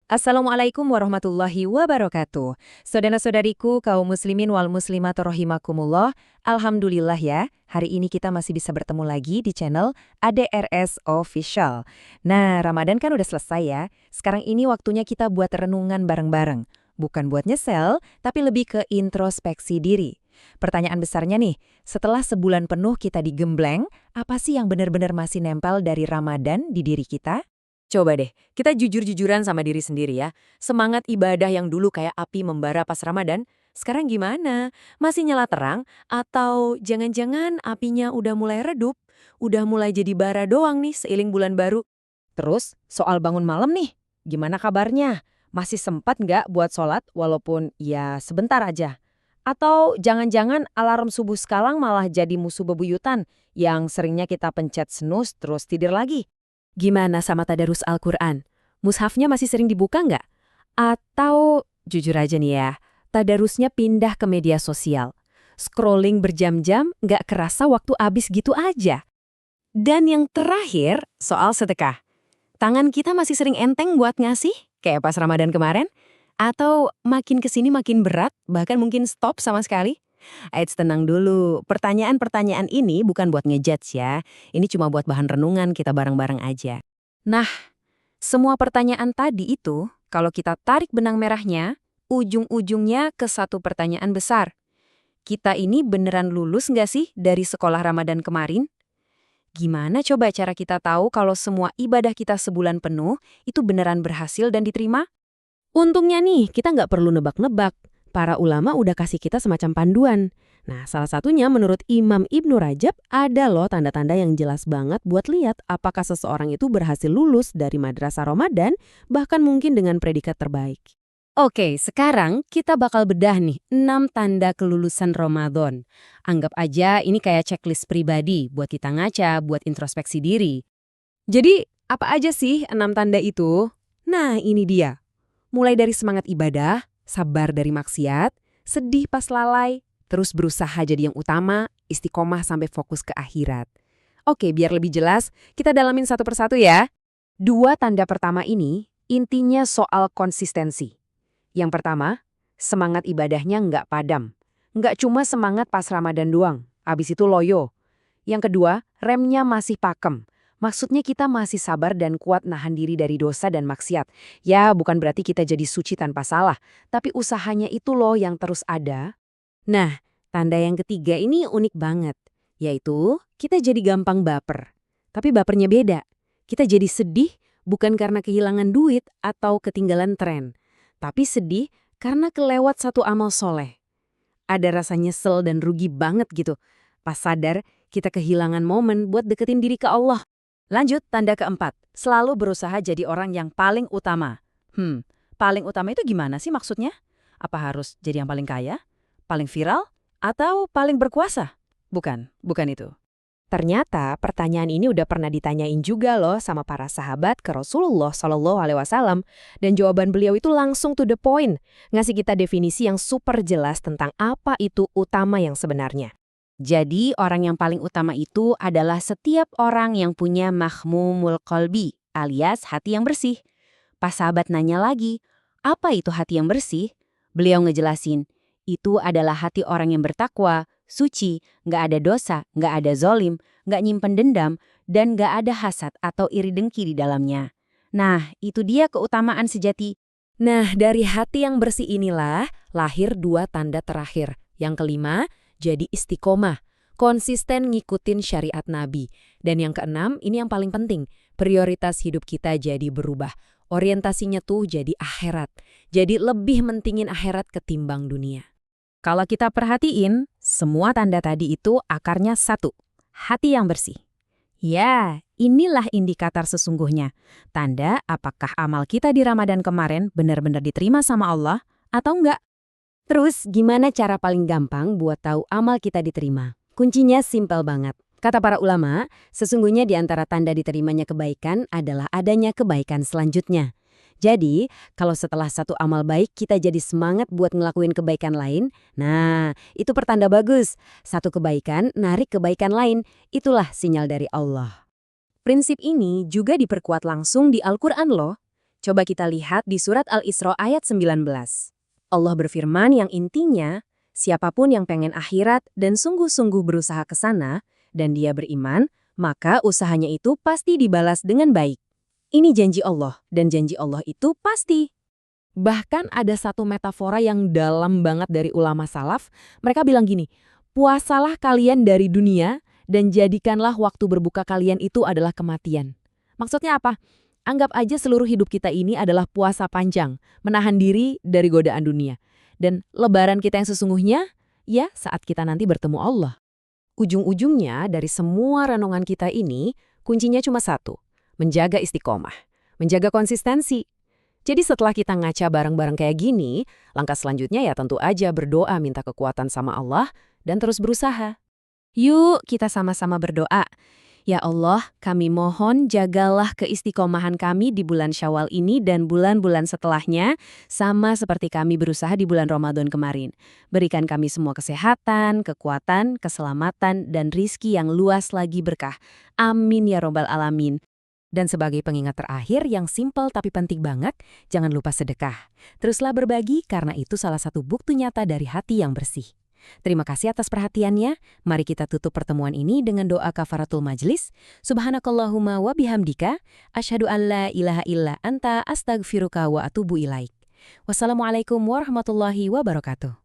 Assalamualaikum warahmatullahi wabarakatuh. Saudara-saudariku, kaum muslimin wal muslimat rahimakumullah. Alhamdulillah ya, hari ini kita masih bisa bertemu lagi di channel ADRS Official. Nah, Ramadan kan udah selesai ya. Sekarang ini waktunya kita buat renungan bareng-bareng. Bukan buat nyesel, tapi lebih ke introspeksi diri. Pertanyaan besarnya nih, setelah sebulan penuh kita digembleng, apa sih yang benar-benar masih nempel dari Ramadan di diri kita? Coba deh, kita jujur-jujuran sama diri sendiri ya. Semangat ibadah yang dulu kayak api membara pas Ramadan, sekarang gimana? Masih nyala terang? Atau jangan-jangan apinya udah mulai redup? Udah mulai jadi bara doang nih seiring bulan baru? Terus, soal bangun malam nih, gimana kabarnya? Masih sempat nggak buat sholat walaupun ya sebentar aja? Atau jangan-jangan alarm subuh sekarang malah jadi musuh bebuyutan yang seringnya kita pencet snooze terus tidur lagi? Gimana sama tadarus Al-Quran? Mushafnya masih sering dibuka nggak? Atau, jujur aja nih ya, tadarusnya pindah ke media sosial. Scrolling berjam-jam nggak kerasa waktu habis gitu aja. Dan yang terakhir, soal sedekah. Tangan kita masih sering enteng buat ngasih, kayak pas Ramadan kemarin? Atau makin kesini makin berat, bahkan mungkin stop sama sekali? Eits, tenang dulu. Pertanyaan-pertanyaan ini bukan buat ngejudge ya. Ini cuma buat bahan renungan kita bareng-bareng aja. Nah, semua pertanyaan tadi itu, kalau kita tarik benang merahnya, ujung-ujungnya ke satu pertanyaan besar. Kita ini beneran lulus nggak sih dari sekolah Ramadan kemarin? Gimana coba cara kita tahu kalau semua ibadah kita sebulan penuh itu beneran berhasil dan diterima? Untungnya nih, kita nggak perlu nebak-nebak. Para ulama udah kasih kita semacam panduan. Nah, salah satunya menurut Imam Ibnu Rajab, ada loh tanda-tanda yang jelas banget buat lihat apakah seseorang itu berhasil lulus dari madrasah Ramadan, bahkan mungkin dengan predikat terbaik. Oke, sekarang kita bakal bedah nih 6 tanda kelulusan Ramadan. Anggap aja ini kayak checklist pribadi buat kita ngaca, buat introspeksi diri. Jadi, apa aja sih 6 tanda itu? Nah, ini dia. Mulai dari semangat ibadah, sabar dari maksiat, sedih pas lalai, terus berusaha jadi yang utama, istiqomah sampai fokus ke akhirat. Oke, biar lebih jelas, kita dalamin satu persatu ya. Dua tanda pertama ini intinya soal konsistensi. Yang pertama, semangat ibadahnya nggak padam. Nggak cuma semangat pas Ramadan doang, abis itu loyo. Yang kedua, remnya masih pakem. Maksudnya kita masih sabar dan kuat nahan diri dari dosa dan maksiat. Ya, bukan berarti kita jadi suci tanpa salah, tapi usahanya itu loh yang terus ada. Nah, tanda yang ketiga ini unik banget, yaitu kita jadi gampang baper. Tapi bapernya beda. Kita jadi sedih bukan karena kehilangan duit atau ketinggalan tren, tapi sedih karena kelewat satu amal soleh. Ada rasa nyesel dan rugi banget gitu. Pas sadar, kita kehilangan momen buat deketin diri ke Allah. Lanjut, tanda keempat. Selalu berusaha jadi orang yang paling utama. Paling utama itu gimana sih maksudnya? Apa harus jadi yang paling kaya? Paling viral? Atau paling berkuasa? Bukan itu. Ternyata pertanyaan ini udah pernah ditanyain juga loh sama para sahabat ke Rasulullah SAW, dan jawaban beliau itu langsung to the point, ngasih kita definisi yang super jelas tentang apa itu utama yang sebenarnya. Jadi orang yang paling utama itu adalah setiap orang yang punya mahmumul qalbi, alias hati yang bersih. Pas sahabat nanya lagi, apa itu hati yang bersih? Beliau ngejelasin, itu adalah hati orang yang bertakwa, suci, nggak ada dosa, nggak ada zolim, nggak nyimpen dendam, dan nggak ada hasad atau iri dengki di dalamnya. Nah, itu dia keutamaan sejati. Nah, dari hati yang bersih inilah lahir dua tanda terakhir. Yang kelima, jadi istiqomah, konsisten ngikutin syariat Nabi. Dan yang keenam, ini yang paling penting, prioritas hidup kita jadi berubah. Orientasinya tuh jadi akhirat. Jadi lebih mentingin akhirat ketimbang dunia. Kalau kita perhatiin, semua tanda tadi itu akarnya satu, hati yang bersih. Ya, inilah indikator sesungguhnya. Tanda apakah amal kita di Ramadan kemarin benar-benar diterima sama Allah atau enggak. Terus, gimana cara paling gampang buat tahu amal kita diterima? Kuncinya simpel banget. Kata para ulama, sesungguhnya di antara tanda diterimanya kebaikan adalah adanya kebaikan selanjutnya. Jadi, kalau setelah satu amal baik kita jadi semangat buat ngelakuin kebaikan lain, nah, itu pertanda bagus. Satu kebaikan narik kebaikan lain, itulah sinyal dari Allah. Prinsip ini juga diperkuat langsung di Al-Quran loh. Coba kita lihat di surat Al-Isra ayat 19. Allah berfirman yang intinya, siapapun yang pengen akhirat dan sungguh-sungguh berusaha ke sana, dan dia beriman, maka usahanya itu pasti dibalas dengan baik. Ini janji Allah, dan janji Allah itu pasti. Bahkan ada satu metafora yang dalam banget dari ulama salaf. Mereka bilang gini, puasalah kalian dari dunia dan jadikanlah waktu berbuka kalian itu adalah kematian. Maksudnya apa? Anggap aja seluruh hidup kita ini adalah puasa panjang, menahan diri dari godaan dunia. Dan lebaran kita yang sesungguhnya, ya saat kita nanti bertemu Allah. Ujung-ujungnya dari semua renungan kita ini, kuncinya cuma satu, menjaga istiqomah, menjaga konsistensi. Jadi setelah kita ngaca bareng-bareng kayak gini, langkah selanjutnya ya tentu aja berdoa minta kekuatan sama Allah dan terus berusaha. Yuk kita sama-sama berdoa. Ya Allah, kami mohon jagalah keistiqomahan kami di bulan Syawal ini dan bulan-bulan setelahnya, sama seperti kami berusaha di bulan Ramadan kemarin. Berikan kami semua kesehatan, kekuatan, keselamatan, dan rizki yang luas lagi berkah. Amin ya robbal alamin. Dan sebagai pengingat terakhir yang simpel tapi penting banget, jangan lupa sedekah. Teruslah berbagi karena itu salah satu bukti nyata dari hati yang bersih. Terima kasih atas perhatiannya. Mari kita tutup pertemuan ini dengan doa kafaratul majlis. Subhanakallahumma wa bihamdika, asyhadu an la ilaha illa anta astaghfiruka wa atubu ilaik. Wassalamualaikum warahmatullahi wabarakatuh.